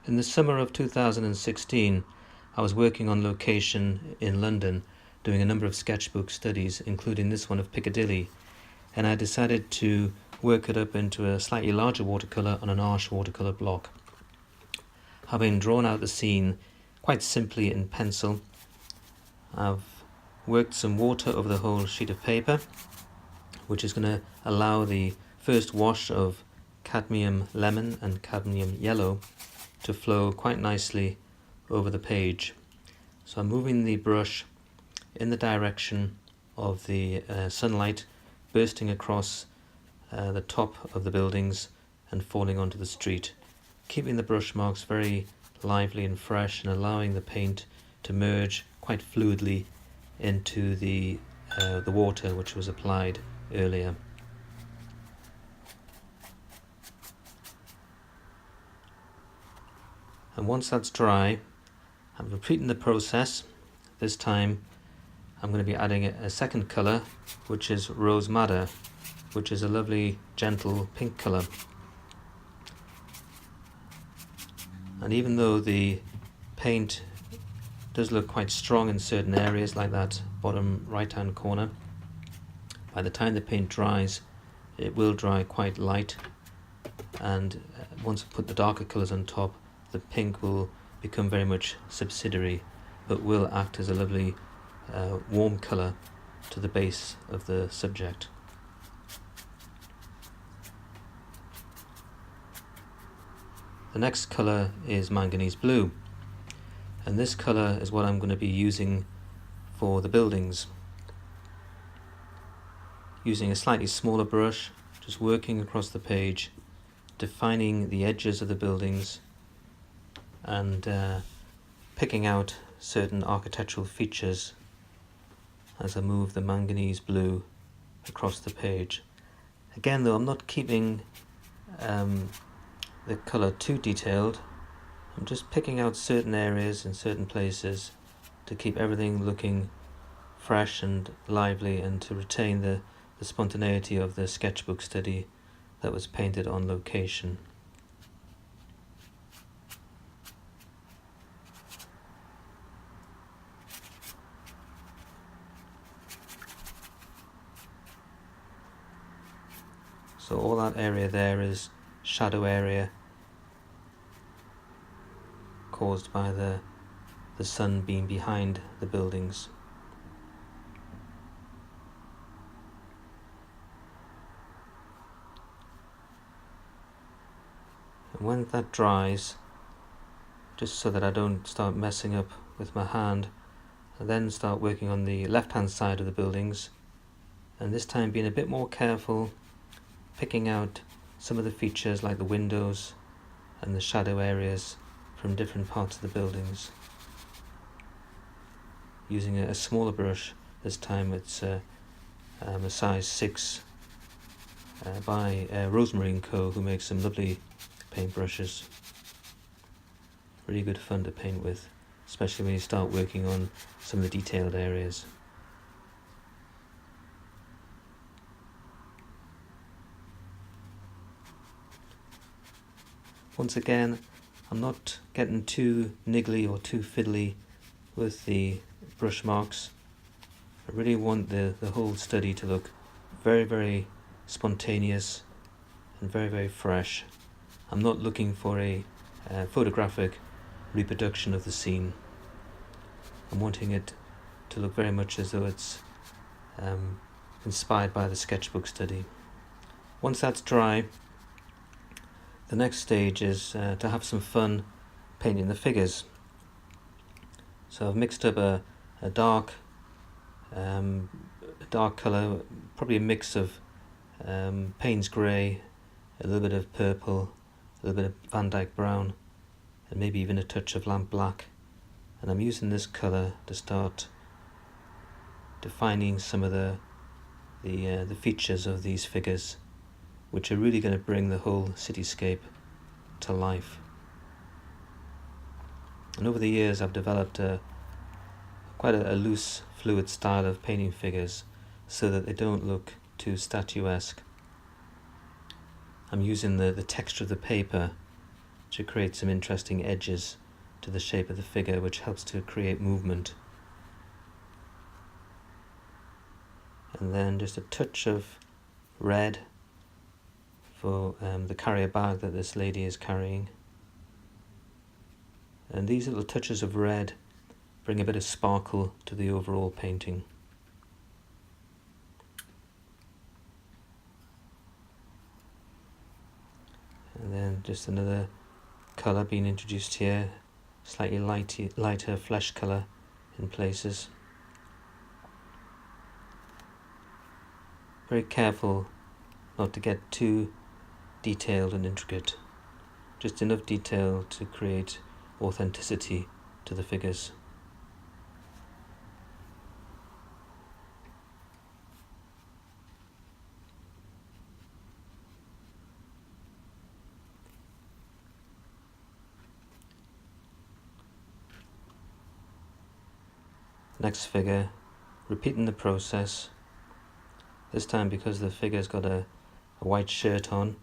In the summer of 2016, I was working on location in London, doing a number of sketchbook studies, including this one of Piccadilly, and I decided to work it up into a slightly larger watercolour on an arch watercolour block. Having drawn out the scene quite simply in pencil, I've worked some water over the whole sheet of paper, which is going to allow the first wash of cadmium lemon and cadmium yellow to flow quite nicely over the page. So I'm moving the brush in the direction of the sunlight bursting across the top of the buildings and falling onto the street, keeping the brush marks very lively and fresh and allowing the paint to merge quite fluidly into the water which was applied earlier. And once that's dry, I'm repeating the process. This time I'm going to be adding a second colour, which is Rose Madder, which is a lovely gentle pink colour. And even though the paint does look quite strong in certain areas, like that bottom right hand corner, by the time the paint dries it will dry quite light, and once I put the darker colours on top, the pink will become very much subsidiary, but will act as a lovely warm colour to the base of the subject. The next colour is manganese blue, and this colour is what I'm going to be using for the buildings. Using a slightly smaller brush, just working across the page, defining the edges of the buildings and picking out certain architectural features as I move the manganese blue across the page. Again though, I'm not keeping the colour too detailed. I'm just picking out certain areas in certain places to keep everything looking fresh and lively, and to retain the spontaneity of the sketchbook study that was painted on location. So all that area there is shadow area caused by the sun being behind the buildings. And when that dries, just so that I don't start messing up with my hand, I then start working on the left hand side of the buildings, and this time being a bit more careful, picking out some of the features like the windows and the shadow areas from different parts of the buildings. Using a smaller brush this time. It's a size 6 by Rosemary & Co, who makes some lovely paint brushes. Really good fun to paint with, especially when you start working on some of the detailed areas. Once again, I'm not getting too niggly or too fiddly with the brush marks. I really want the whole study to look very, very spontaneous and very, very fresh. I'm not looking for a photographic reproduction of the scene. I'm wanting it to look very much as though it's inspired by the sketchbook study. Once that's dry, the next stage is to have some fun painting the figures. So I've mixed up a dark colour, probably a mix of Payne's grey, a little bit of purple, a little bit of Van Dyke brown, and maybe even a touch of lamp black. And I'm using this colour to start defining some of the features of these figures, which are really going to bring the whole cityscape to life. And over the years I've developed quite a loose, fluid style of painting figures so that they don't look too statuesque. I'm using the texture of the paper to create some interesting edges to the shape of the figure, which helps to create movement. And then just a touch of red for the carrier bag that this lady is carrying. And these little touches of red bring a bit of sparkle to the overall painting. And then just another colour being introduced here, slightly lighter flesh colour in places. Very careful not to get too detailed and intricate, just enough detail to create authenticity to the figures. Next figure, repeating the process, this time because the figure's got a white shirt on,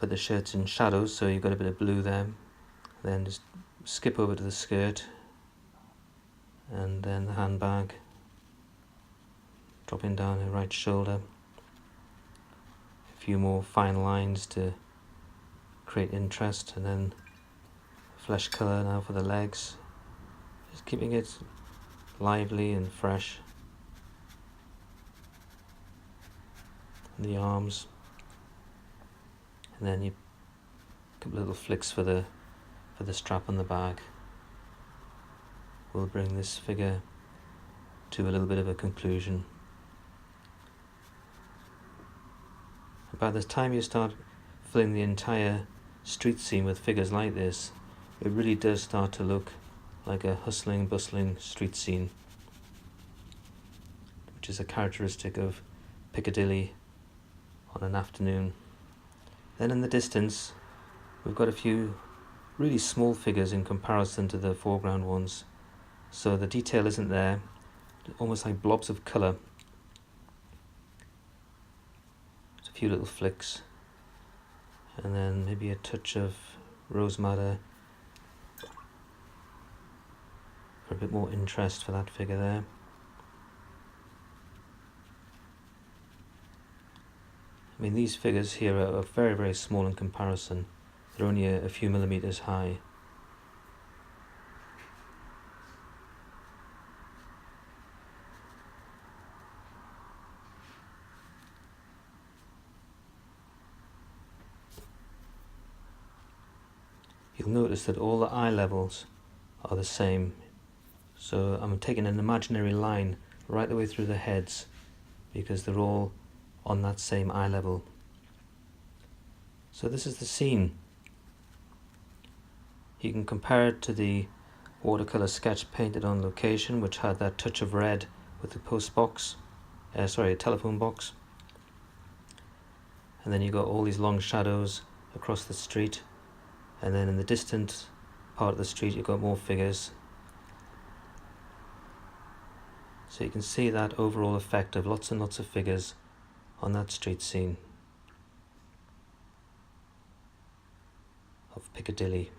but the shirt's in shadows, so you've got a bit of blue there. Then just skip over to the skirt, and then the handbag, dropping down her right shoulder. A few more fine lines to create interest, and then flesh colour now for the legs. Just keeping it lively and fresh. And the arms, and then you a couple little flicks for the strap on the bag will bring this figure to a little bit of a conclusion. By the time you start filling the entire street scene with figures like this, it really does start to look like a hustling, bustling street scene, which is a characteristic of Piccadilly on an afternoon. Then in the distance, we've got a few really small figures in comparison to the foreground ones, so the detail isn't there, almost like blobs of colour. Just a few little flicks, and then maybe a touch of rose madder for a bit more interest for that figure there. I mean, these figures here are very, very small in comparison. They're only a few millimeters high. You'll notice that all the eye levels are the same. So I'm taking an imaginary line right the way through the heads because they're all on that same eye level. So this is the scene. You can compare it to the watercolour sketch painted on location, which had that touch of red with the a telephone box. And then you got all these long shadows across the street, and then in the distant part of the street you've got more figures. So you can see that overall effect of lots and lots of figures on that street scene of Piccadilly.